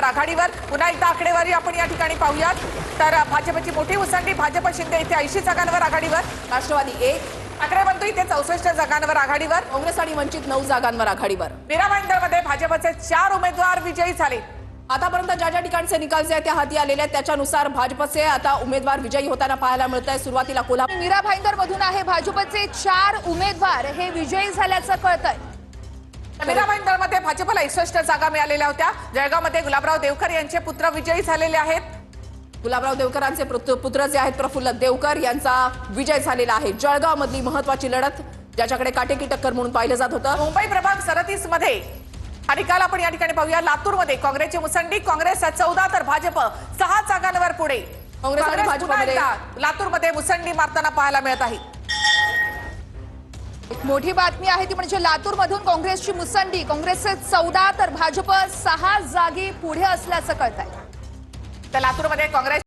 आघाडीवर। पुन्हा एकदा आकडेवारी आपण या ठिकाणी पाहूयात तर भाजपची मोठी मुसंडी, भाजप शिंदे इथे 80 जागांवर आघाडीवर, राष्ट्रवादी 1 आकडेवारी इथे 64 जागांवर आघाडीवर, काँग्रेस आणि वंचित 9 जागांवर आघाडीवर। मीरा भाईंदरमध्ये भाजपचे 4 उमेदवार विजयी झाले। आतापर्यंत ज्या ठिकाणचे निकाल जे आहेत त्या हाती आलेले आहेत त्याच्यानुसार भाजपचे आता उमेदवार विजयी होताना पाहायला मिळत आहे। सुरुवातीला कोल्हापूर मीरा भाईंदर मधून आहे, भाजपचे 4 उमेदवार हे विजयी झाल्याचं कळतंय। मीरा भाईंदरमध्ये भाजपला 61 जागा मिळालेल्या होत्या। जळगावमध्ये गुलाबराव देवकर यांचे पुत्र विजयी झालेले आहेत। गुलाबराव देवकरांचे पुत्र जे आहेत प्रफुल्ल देवकर यांचा विजय झालेला आहे। जळगाव मधली महत्त्वाची लढत ज्याच्याकडे काटेकी टक्कर म्हणून पाहिलं जात होतं। मुंबई प्रभाग 37 मध्ये हा निकाल आपण या ठिकाणी पाहूया। लातूरमध्ये काँग्रेसची मुसंडी, काँग्रेस 14 तर भाजप 6 जागांवर पुढे। काँग्रेस आणि भाजपमध्ये लातूरमध्ये मुसंडी मारताना पाहायला मिळत आहे। एक मोठी बातमी आहे ती म्हणजे लातूर मधून काँग्रेसची मुसंडी, काँग्रेसचे 14 तर भाजप 6 जागी पुढे असल्याचं कळतंय। तर लातूरमध्ये काँग्रेस